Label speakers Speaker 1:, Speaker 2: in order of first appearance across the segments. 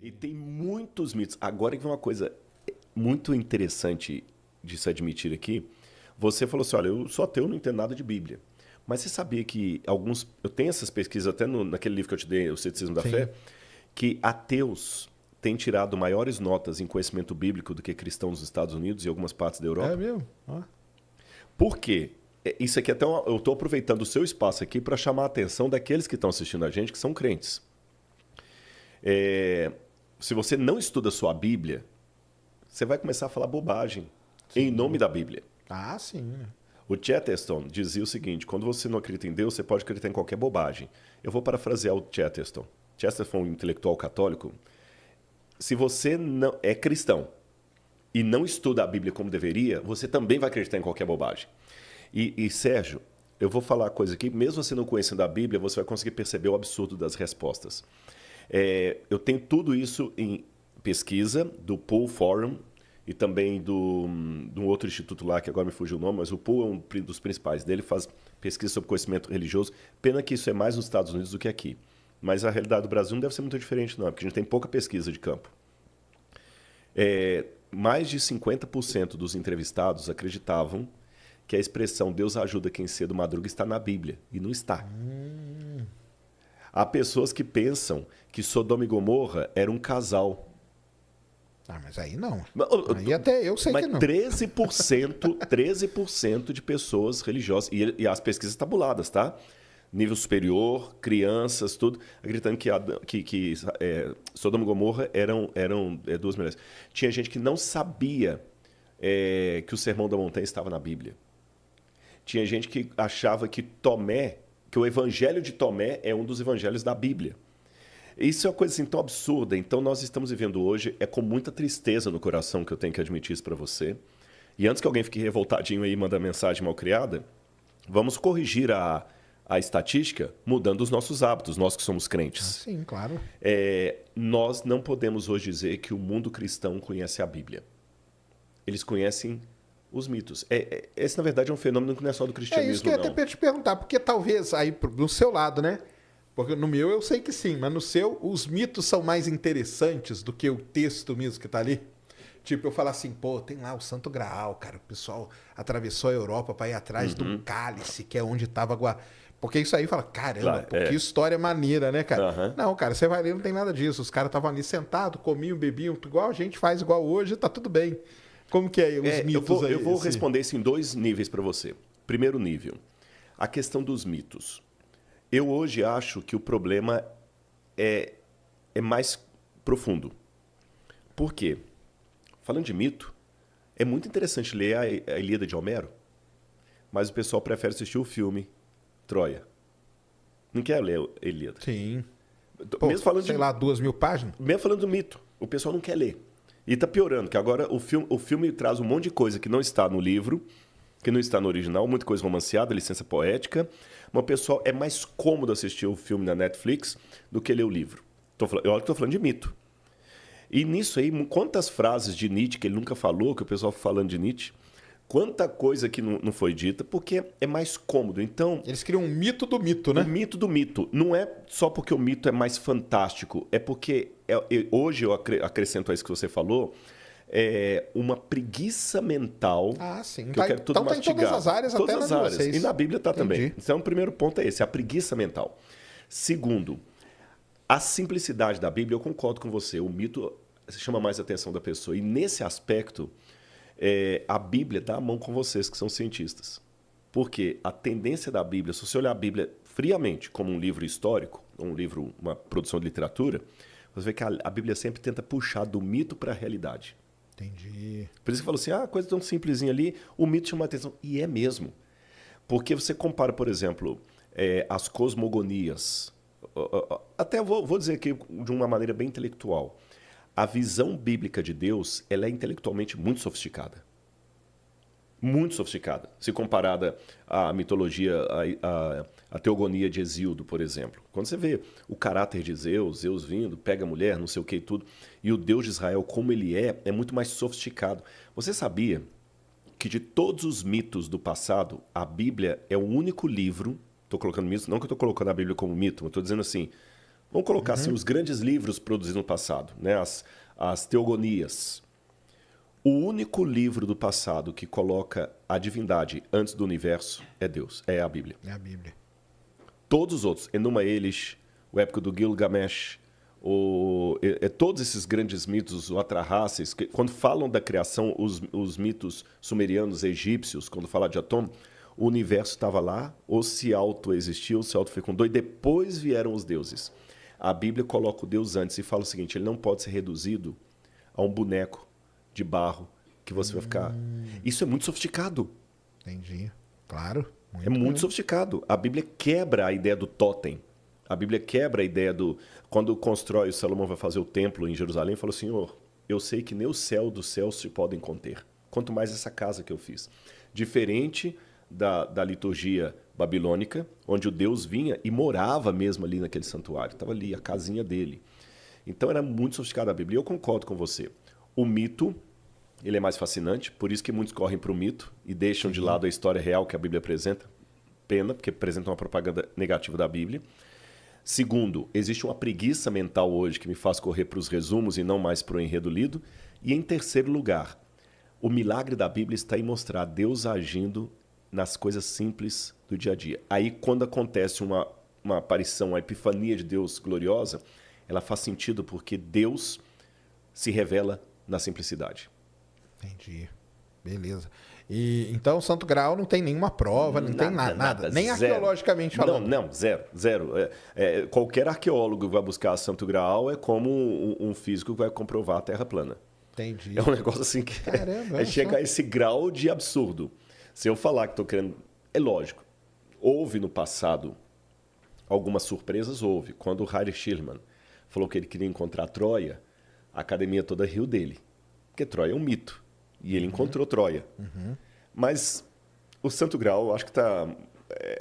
Speaker 1: E tem muitos mitos. Agora que vem uma coisa muito interessante de se admitir aqui. Você falou assim, olha, eu sou ateu, não entendo nada de Bíblia. Mas você sabia que alguns... Eu tenho essas pesquisas até naquele livro que eu te dei, O Ceticismo da
Speaker 2: Sim.
Speaker 1: Fé, que ateus têm tirado maiores notas em conhecimento bíblico do que cristãos nos Estados Unidos e algumas partes da Europa.
Speaker 2: É mesmo? Ó.
Speaker 1: Por quê? Isso aqui até eu estou aproveitando o seu espaço aqui para chamar a atenção daqueles que estão assistindo a gente, que são crentes. Se você não estuda a sua Bíblia, você vai começar a falar bobagem em nome da Bíblia.
Speaker 2: Ah, sim.
Speaker 1: O Chesterton dizia o seguinte, quando você não acredita em Deus, você pode acreditar em qualquer bobagem. Eu vou parafrasear o Chesterton. Chesterton foi um intelectual católico. Se você não é cristão e não estuda a Bíblia como deveria, você também vai acreditar em qualquer bobagem. E Sérgio, eu vou falar uma coisa aqui, mesmo você não conhecendo a Bíblia, você vai conseguir perceber o absurdo das respostas. Eu tenho tudo isso em pesquisa do Pool Forum e também de um outro instituto lá, que agora me fugiu o nome, mas o Pool é um dos principais dele, faz pesquisa sobre conhecimento religioso. Pena que isso é mais nos Estados Unidos do que aqui. Mas a realidade do Brasil não deve ser muito diferente, não, porque a gente tem pouca pesquisa de campo. Mais de 50% dos entrevistados acreditavam que a expressão Deus ajuda quem cedo madruga está na Bíblia, e não está. Há pessoas que pensam que Sodoma e Gomorra era um casal.
Speaker 2: Ah, mas aí não.
Speaker 1: Aí
Speaker 2: até eu sei
Speaker 1: mas
Speaker 2: que não.
Speaker 1: 13% de pessoas religiosas, e as pesquisas tabuladas, tá? Nível superior, crianças, tudo, acreditando que Sodoma e Gomorra eram duas mulheres. Tinha gente que não sabia que o Sermão da Montanha estava na Bíblia. Tinha gente que achava que o evangelho de Tomé é um dos evangelhos da Bíblia. Isso é uma coisa assim, tão absurda. Então, nós estamos vivendo hoje, com muita tristeza no coração que eu tenho que admitir isso para você. E antes que alguém fique revoltadinho aí e mande mensagem mal criada, vamos corrigir a estatística mudando os nossos hábitos, nós que somos crentes.
Speaker 2: Sim, claro.
Speaker 1: Nós não podemos hoje dizer que o mundo cristão conhece a Bíblia. Eles conhecem os mitos. Esse, na verdade, é um fenômeno que não é só do cristianismo,
Speaker 2: É isso que eu ia
Speaker 1: não.
Speaker 2: até te perguntar, porque talvez aí do seu lado, né? Porque no meu eu sei que sim, mas no seu os mitos são mais interessantes do que o texto mesmo que tá ali. Tipo, eu falar assim, pô, tem lá o Santo Graal, cara, o pessoal atravessou a Europa para ir atrás de um cálice, que é onde tava Porque isso aí fala, caramba,
Speaker 1: Claro,
Speaker 2: que história maneira, né, cara?
Speaker 1: Uhum.
Speaker 2: Não, cara, você vai ler, não tem nada disso. Os caras estavam ali sentados, comiam, bebiam, igual a gente faz igual hoje, tá tudo bem. Como que é os mitos aí?
Speaker 1: Eu vou responder isso em 2 níveis para você. Primeiro nível, a questão dos mitos. Eu hoje acho que o problema é mais profundo. Por quê? Falando de mito, é muito interessante ler a Ilíada de Homero, mas o pessoal prefere assistir o filme Troia. Não quer ler a Ilíada.
Speaker 2: Sim. Pô,
Speaker 1: Mesmo falando
Speaker 2: sei lá, 2.000 páginas?
Speaker 1: Mesmo falando do mito, o pessoal não quer ler. E está piorando, que agora o filme traz um monte de coisa que não está no livro, que não está no original, muita coisa romanceada, licença poética. Mas o pessoal é mais cômodo assistir o filme na Netflix do que ler o livro. Eu estou falando de mito. E nisso aí, quantas frases de Nietzsche que ele nunca falou, que o pessoal falando de Nietzsche, quanta coisa que não foi dita, porque é mais cômodo. Então,
Speaker 2: Eles criam um mito do mito, né?
Speaker 1: o mito do mito. Não é só porque o mito é mais fantástico, é porque hoje eu acrescento a isso que você falou, uma preguiça mental.
Speaker 2: Ah, sim.
Speaker 1: Que eu quero tudo
Speaker 2: Então tá em todas
Speaker 1: mastigado.
Speaker 2: as áreas,
Speaker 1: Todas
Speaker 2: até
Speaker 1: as
Speaker 2: na de
Speaker 1: áreas.
Speaker 2: vocês.
Speaker 1: E na Bíblia está também.
Speaker 2: Entendi.
Speaker 1: Então, o primeiro ponto é esse, a preguiça mental. Segundo, a simplicidade da Bíblia, eu concordo com você. O mito chama mais a atenção da pessoa. E nesse aspecto, a Bíblia dá a mão com vocês, que são cientistas. Porque a tendência da Bíblia, se você olhar a Bíblia friamente como um livro histórico, uma produção de literatura, você vê que a Bíblia sempre tenta puxar do mito para a realidade.
Speaker 2: Entendi.
Speaker 1: Por isso que falou assim, coisa tão simplesinha ali, o mito chama a atenção. E é mesmo. Porque você compara, por exemplo, as cosmogonias. Até vou dizer aqui de uma maneira bem intelectual. A visão bíblica de Deus, ela é intelectualmente muito sofisticada. Muito sofisticada. Se comparada à mitologia, à teogonia de Hesíodo, por exemplo. Quando você vê o caráter de Zeus vindo, pega a mulher, não sei o que e tudo, e o Deus de Israel, como ele é muito mais sofisticado. Você sabia que de todos os mitos do passado, a Bíblia é o único livro, estou colocando mitos, não que eu estou colocando a Bíblia como mito, mas estou dizendo assim, Vamos colocar assim, os grandes livros produzidos no passado, né? As teogonias. O único livro do passado que coloca a divindade antes do universo é Deus, é a Bíblia.
Speaker 2: É a Bíblia.
Speaker 1: Todos os outros, Enuma Elish, o épico do Gilgamesh, todos esses grandes mitos, o Atrahasis, quando falam da criação, os mitos sumerianos, egípcios, quando fala de Atom, o universo estava lá, ou se autoexistiu, se autofecundou, e depois vieram os deuses. A Bíblia coloca o Deus antes e fala o seguinte, ele não pode ser reduzido a um boneco de barro que você vai ficar... Isso é muito sofisticado.
Speaker 2: Entendi. Claro.
Speaker 1: É muito sofisticado. A Bíblia quebra a ideia do totem. A Bíblia quebra a ideia do... Quando constrói, o Salomão vai fazer o templo em Jerusalém, falou, Senhor, eu sei que nem o céu dos céus se podem conter. Quanto mais essa casa que eu fiz. Diferente da liturgia babilônica, onde o Deus vinha e morava mesmo ali naquele santuário. Estava ali, a casinha dele. Então era muito sofisticada a Bíblia. E eu concordo com você. O mito, ele é mais fascinante, por isso que muitos correm para o mito e deixam de lado a história real que a Bíblia apresenta. Pena, porque apresenta uma propaganda negativa da Bíblia. Segundo, existe uma preguiça mental hoje que me faz correr para os resumos e não mais para o enredo lido. E em terceiro lugar, o milagre da Bíblia está em mostrar Deus agindo nas coisas simples do dia a dia. Aí, quando acontece uma aparição, uma epifania de Deus gloriosa, ela faz sentido porque Deus se revela na simplicidade.
Speaker 2: Entendi. Beleza. E então o Santo Graal não tem nenhuma prova, não tem nada. Nem arqueologicamente falando.
Speaker 1: Não, zero. Qualquer arqueólogo que vai buscar Santo Graal é como um físico que vai comprovar a Terra plana.
Speaker 2: Entendi.
Speaker 1: É um negócio assim que
Speaker 2: Caramba,
Speaker 1: é chegar a esse grau de absurdo. Se eu falar que estou querendo... É lógico. Houve no passado algumas surpresas, houve. Quando o Heinrich Schliemann falou que ele queria encontrar Troia, a academia toda riu dele. Porque Troia é um mito. E ele encontrou Troia. Mas o Santo Graal, eu acho que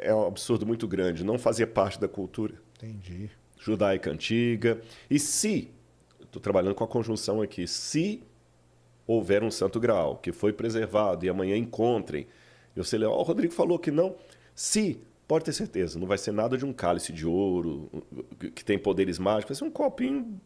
Speaker 1: é um absurdo muito grande. Não fazia parte da cultura
Speaker 2: Entendi.
Speaker 1: judaica antiga. E se, estou trabalhando com a conjunção aqui, se houver um Santo Graal que foi preservado e amanhã encontrem, eu sei lá, o Rodrigo falou que não. Se, pode ter certeza, não vai ser nada de um cálice de ouro que tem poderes mágicos, vai ser um copinho...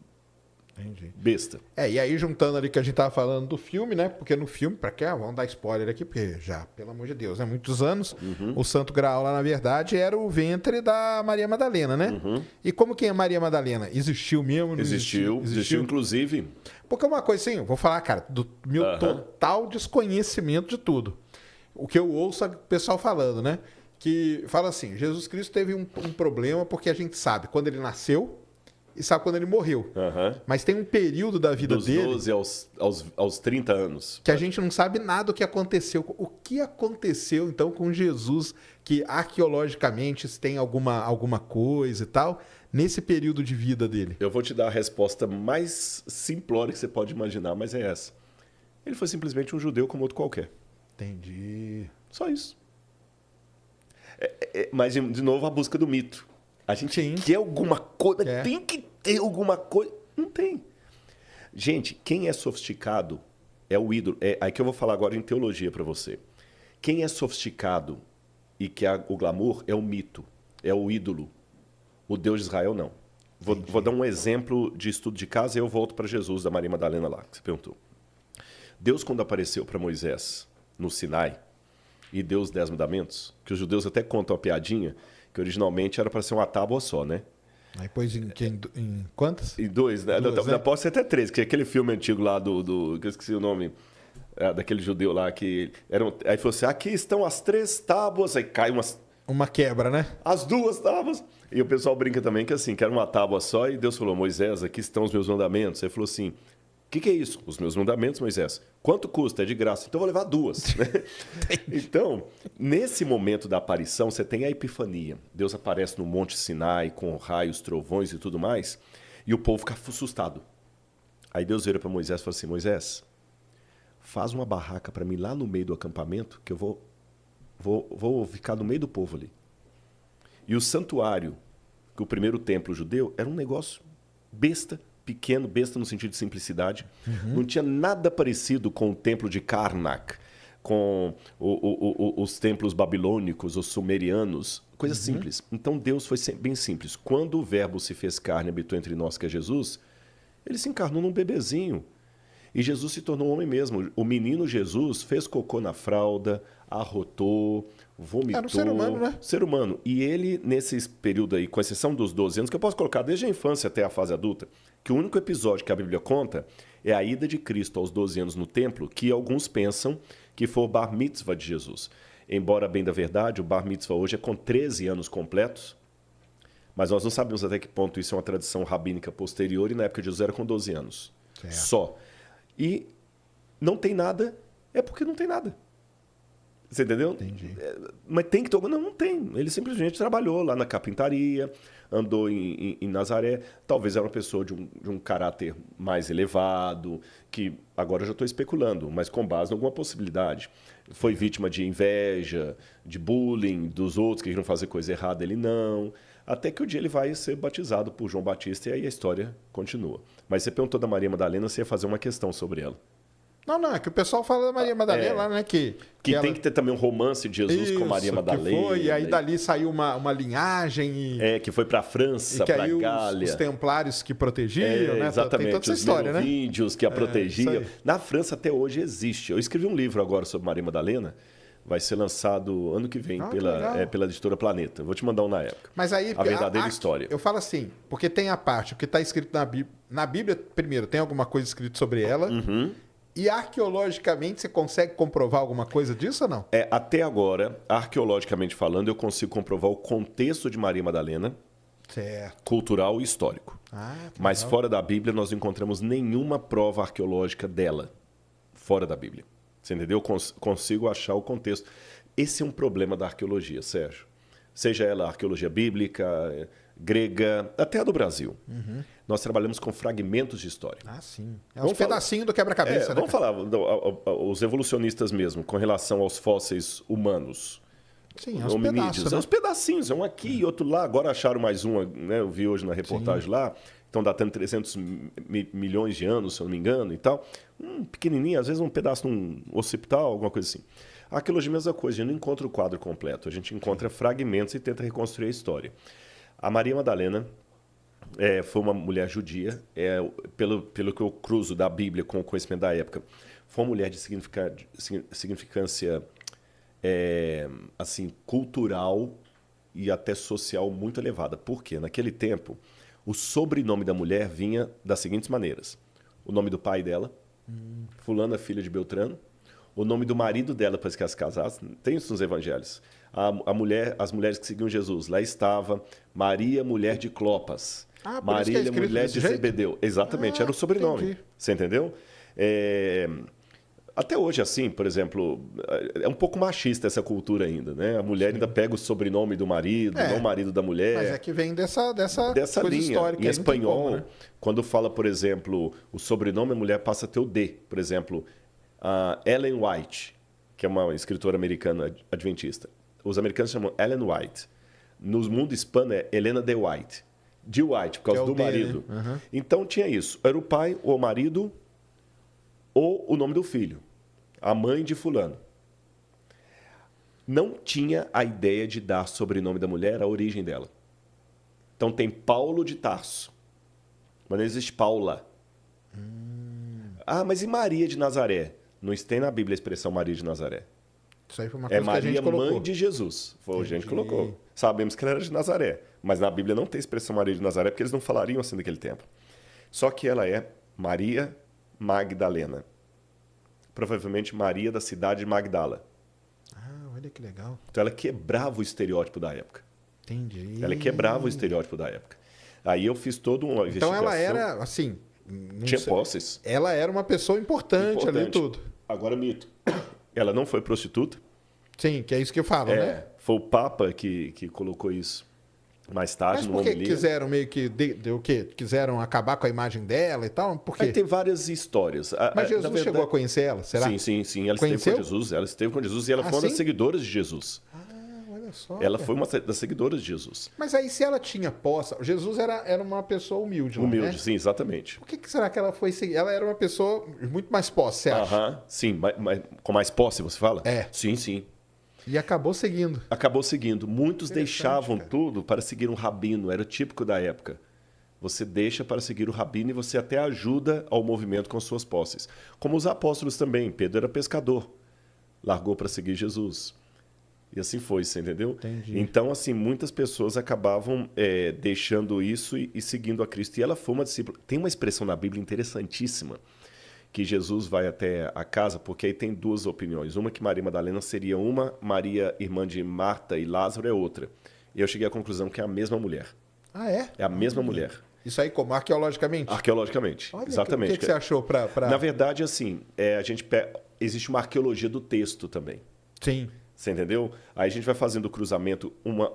Speaker 2: Entendi.
Speaker 1: Besta.
Speaker 2: E aí juntando ali que a gente tava falando do filme, né? Porque no filme, pra quê? Vamos dar spoiler aqui, porque já, pelo amor de Deus, né? Muitos anos, o Santo Graal lá, na verdade, era o ventre da Maria Madalena, né? E como que é Maria Madalena? Existiu mesmo? Não
Speaker 1: Existiu, inclusive.
Speaker 2: Porque uma coisa assim, eu vou falar, cara, do meu total desconhecimento de tudo. O que eu ouço o pessoal falando, né? Que fala assim, Jesus Cristo teve um problema porque a gente sabe quando ele nasceu, e sabe quando ele morreu. Mas tem um período da vida dele...
Speaker 1: Dos 12 aos 30 anos.
Speaker 2: Que a gente não sabe nada do que aconteceu. O que aconteceu, então, com Jesus, que arqueologicamente tem alguma coisa e tal, nesse período de vida dele?
Speaker 1: Eu vou te dar a resposta mais simplória que você pode imaginar, mas é essa. Ele foi simplesmente um judeu como outro qualquer.
Speaker 2: Entendi.
Speaker 1: Só isso. Mas, de novo, a busca do mito. A gente quer alguma coisa, tem que ter alguma coisa. Não tem. Gente, quem é sofisticado é o ídolo. Aí que eu vou falar agora em teologia para você. Quem é sofisticado e quer o glamour é o mito, é o ídolo. O Deus de Israel, não. Vou dar um exemplo de estudo de casa e eu volto para Jesus, da Maria Madalena lá, que você perguntou. Deus, quando apareceu para Moisés no Sinai e deu os 10 mandamentos, que os judeus até contam a piadinha, que originalmente era para ser uma tábua só, né?
Speaker 2: Aí pôs em quantas?
Speaker 1: Em 2, né? Pode ser até 3, que é aquele filme antigo lá que eu esqueci o nome, daquele judeu lá que... Aí falou assim, aqui estão as 3 tábuas, aí cai
Speaker 2: uma quebra, né?
Speaker 1: As 2 tábuas. E o pessoal brinca também que assim, que era uma tábua só, e Deus falou, Moisés, aqui estão os meus mandamentos. Ele falou assim, o que é isso? Os meus mandamentos, Moisés. Quanto custa? É de graça. Então eu vou levar 2. Né? Então, nesse momento da aparição, você tem a epifania. Deus aparece no Monte Sinai com raios, trovões e tudo mais, e o povo fica assustado. Aí Deus vira para Moisés e fala assim, Moisés, faz uma barraca para mim lá no meio do acampamento, que eu vou ficar no meio do povo ali. E o santuário, que o primeiro templo judeu, era um negócio besta, pequeno, besta no sentido de simplicidade. Não tinha nada parecido com o templo de Karnak, com os templos babilônicos, os sumerianos, Coisa simples. Então Deus foi sempre bem simples. Quando o verbo se fez carne e habitou entre nós, que é Jesus, ele se encarnou num bebezinho. E Jesus se tornou homem mesmo. O menino Jesus fez cocô na fralda, arrotou, vomitou.
Speaker 2: Era um ser humano, né?
Speaker 1: Ser humano. E ele, nesse período aí, com exceção dos 12 anos, que eu posso colocar desde a infância até a fase adulta, que o único episódio que a Bíblia conta é a ida de Cristo aos 12 anos no templo, que alguns pensam que foi o bar mitzvah de Jesus. Embora, bem da verdade, o bar mitzvah hoje é com 13 anos completos, mas nós não sabemos até que ponto isso é uma tradição rabínica posterior, e na época de Jesus era com 12 anos.
Speaker 2: Certo.
Speaker 1: Só. E não tem nada, é porque não tem nada. Você entendeu?
Speaker 2: Entendi.
Speaker 1: Mas tem que tocar? Não, não tem. Ele simplesmente trabalhou lá na carpintaria, andou em Nazaré. Talvez era uma pessoa de um caráter mais elevado, que agora eu já estou especulando, mas com base em alguma possibilidade. Foi vítima de inveja, de bullying dos outros que queriam fazer coisa errada, ele não. Até que o dia ele vai ser batizado por João Batista e aí a história continua. Mas você perguntou da Maria Madalena, você ia fazer uma questão sobre ela.
Speaker 2: Não, é que o pessoal fala da Maria Madalena lá, né? Que ela...
Speaker 1: tem que ter também um romance de Jesus com Maria Madalena.
Speaker 2: Que foi, e aí dali saiu uma linhagem.
Speaker 1: Que foi para a França, para a Gália.
Speaker 2: Os templários que protegiam, né?
Speaker 1: Exatamente,
Speaker 2: tem toda essa história, né?
Speaker 1: Os merovingios que a protegiam. Na França até hoje existe. Eu escrevi um livro agora sobre Maria Madalena. Vai ser lançado ano que vem pela editora Planeta. Vou te mandar um na época.
Speaker 2: Mas aí,
Speaker 1: a verdadeira história.
Speaker 2: Eu falo assim, porque tem a parte, o que está escrito na Bíblia. Na Bíblia, primeiro, tem alguma coisa escrita sobre ela.
Speaker 1: Uhum.
Speaker 2: E arqueologicamente, você consegue comprovar alguma coisa disso ou não?
Speaker 1: Até agora, arqueologicamente falando, eu consigo comprovar o contexto de Maria Madalena,
Speaker 2: certo,
Speaker 1: cultural e histórico. Mas
Speaker 2: legal.
Speaker 1: fora da Bíblia, nós não encontramos nenhuma prova arqueológica dela. Fora da Bíblia. Você entendeu? Consigo achar o contexto. Esse é um problema da arqueologia, Sérgio. Seja ela arqueologia bíblica, grega, até a do Brasil.
Speaker 2: Uhum.
Speaker 1: Nós trabalhamos com fragmentos de história.
Speaker 2: Sim. É um pedacinho do quebra-cabeça, né?
Speaker 1: Vamos falar, os evolucionistas mesmo, com relação aos fósseis humanos.
Speaker 2: Sim, é uns pedaços, né?
Speaker 1: É uns pedacinhos, é um aqui e outro lá. Agora acharam mais um, né? Eu vi hoje na reportagem lá. Estão datando 300 milhões de anos, se eu não me engano, e tal. Pequenininho, às vezes um pedaço num occipital, alguma coisa assim. A arqueologia é a mesma coisa, a gente não encontra o quadro completo. A gente encontra fragmentos e tenta reconstruir a história. A Maria Madalena foi uma mulher judia, pelo que eu cruzo da Bíblia com o conhecimento da época, foi uma mulher de significância assim, cultural e até social muito elevada. Por quê? Naquele tempo, o sobrenome da mulher vinha das seguintes maneiras. O nome do pai dela, fulana, filha de Beltrano. O nome do marido dela, depois que elas casassem. Tem isso nos evangelhos. As mulheres que seguiam Jesus. Lá estava Maria, mulher de Clopas. Maria, mulher de Zebedeu. Exatamente, era o sobrenome.
Speaker 2: Entendi.
Speaker 1: Você entendeu? Até hoje, assim, por exemplo, é um pouco machista essa cultura ainda, né? A mulher ainda pega o sobrenome do marido, não o marido da mulher.
Speaker 2: Mas é que vem dessa coisa
Speaker 1: linha.
Speaker 2: histórica.
Speaker 1: Em espanhol,
Speaker 2: como, né?
Speaker 1: quando fala, por exemplo, o sobrenome, a mulher passa a ter o D. Por exemplo, a Ellen White, que é uma escritora americana adventista. Os americanos chamam Ellen White. No mundo hispano é Helena de White. De White, por causa do marido.
Speaker 2: Né? Uhum.
Speaker 1: Então tinha isso. Era o pai, ou o marido, ou o nome do filho. A mãe de fulano. Não tinha a ideia de dar sobrenome da mulher, a origem dela. Então tem Paulo de Tarso. Mas não existe Paula. Mas e Maria de Nazaré? Não tem na Bíblia a expressão Maria de Nazaré.
Speaker 2: Isso aí foi uma coisa
Speaker 1: Maria,
Speaker 2: que a gente colocou.
Speaker 1: mãe de Jesus. Foi a gente colocou. Sabemos que ela era de Nazaré. Mas na Bíblia não tem a expressão Maria de Nazaré, porque eles não falariam assim naquele tempo. Só que ela é Maria Magdalena. Provavelmente Maria da cidade de Magdala.
Speaker 2: Olha que legal.
Speaker 1: Então ela quebrava o estereótipo da época.
Speaker 2: Entendi.
Speaker 1: Ela quebrava o estereótipo da época. Aí eu fiz toda uma investigação.
Speaker 2: Então ela era, assim...
Speaker 1: Tinha posses.
Speaker 2: Ela era uma pessoa importante ali e tudo.
Speaker 1: Agora, mito. Ela não foi prostituta.
Speaker 2: Sim, que é isso que eu falo, né?
Speaker 1: Foi o Papa que colocou isso mais tarde.
Speaker 2: Mas por que quiseram meio que... o quê? Quiseram acabar com a imagem dela e tal? Por quê?
Speaker 1: Aí tem várias histórias.
Speaker 2: Mas Jesus chegou a conhecer ela, será?
Speaker 1: Sim. Ela esteve com Jesus. E ela foi uma das seguidoras de Jesus.
Speaker 2: Olha só.
Speaker 1: Ela foi uma das seguidoras de Jesus.
Speaker 2: Mas aí se ela tinha posse... Jesus era uma pessoa humilde,
Speaker 1: Humilde,
Speaker 2: né?
Speaker 1: sim, exatamente.
Speaker 2: Por que será que ela foi seguir? Ela era uma pessoa muito mais posse, você acha?
Speaker 1: Sim, com mais posse, você fala?
Speaker 2: É.
Speaker 1: Sim.
Speaker 2: E acabou seguindo.
Speaker 1: Acabou seguindo. Muitos deixavam
Speaker 2: cara.
Speaker 1: tudo para seguir um rabino, era típico da época. Você deixa para seguir o rabino e você até ajuda ao movimento com suas posses. Como os apóstolos também. Pedro era pescador, largou para seguir Jesus. E assim foi, você entendeu?
Speaker 2: Entendi.
Speaker 1: Então, assim, muitas pessoas acabavam deixando isso e seguindo a Cristo. E ela foi uma discípula. Tem uma expressão na Bíblia interessantíssima, que Jesus vai até a casa, porque aí tem duas opiniões. Uma que Maria Madalena seria uma, Maria, irmã de Marta e Lázaro, é outra. E eu cheguei à conclusão que é a mesma mulher.
Speaker 2: Ah, é?
Speaker 1: É a mesma mulher.
Speaker 2: Isso aí como? Arqueologicamente?
Speaker 1: Arqueologicamente,
Speaker 2: Olha,
Speaker 1: exatamente.
Speaker 2: O que você achou pra...
Speaker 1: Na verdade, assim, existe uma arqueologia do texto também.
Speaker 2: Sim.
Speaker 1: Você entendeu? Aí a gente vai fazendo o cruzamento,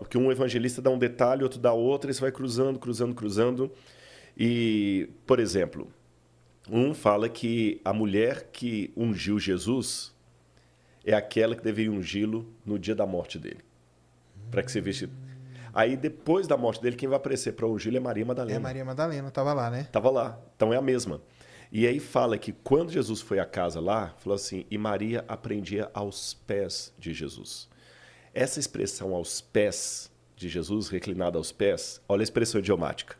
Speaker 1: que um evangelista dá um detalhe, outro dá outro, e você vai cruzando, cruzando, cruzando. E, por exemplo, um fala que a mulher que ungiu Jesus é aquela que deveria ungí-lo no dia da morte dele. Para que você veja. Aí, depois da morte dele, quem vai aparecer para ungí-lo é Maria Madalena.
Speaker 2: É, Maria Madalena, tava lá, né?
Speaker 1: Estava lá. Então é a mesma. E aí fala que quando Jesus foi à casa lá, falou assim, e Maria aprendia aos pés de Jesus. Essa expressão aos pés de Jesus, reclinada aos pés, olha a expressão idiomática.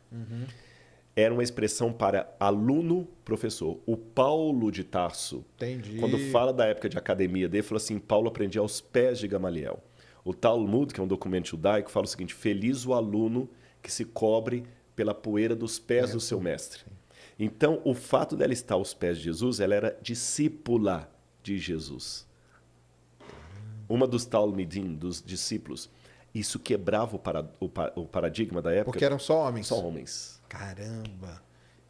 Speaker 1: Era uma expressão para aluno-professor. O Paulo de Tarso,
Speaker 2: Entendi.
Speaker 1: quando fala da época de academia dele, falou assim, Paulo aprendia aos pés de Gamaliel. O Talmud, que é um documento judaico, fala o seguinte, feliz o aluno que se cobre pela poeira dos pés do seu mestre. Então, o fato dela estar aos pés de Jesus, ela era discípula de Jesus. Uma dos Talmidim, dos discípulos. Isso quebrava o paradigma da época.
Speaker 2: Porque eram só homens.
Speaker 1: Só homens.
Speaker 2: Caramba.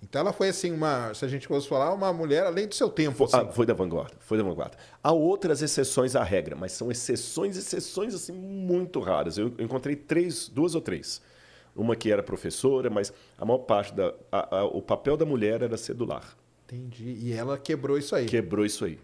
Speaker 2: Então ela foi assim, se a gente fosse falar, uma mulher além do seu tempo. Assim.
Speaker 1: Foi da vanguarda, foi da vanguarda. Há outras exceções à regra, mas são exceções assim, muito raras. Eu encontrei duas ou três. Uma que era professora, mas a maior parte o papel da mulher era ser do lar.
Speaker 2: Entendi. E ela quebrou isso aí.
Speaker 1: Quebrou isso aí.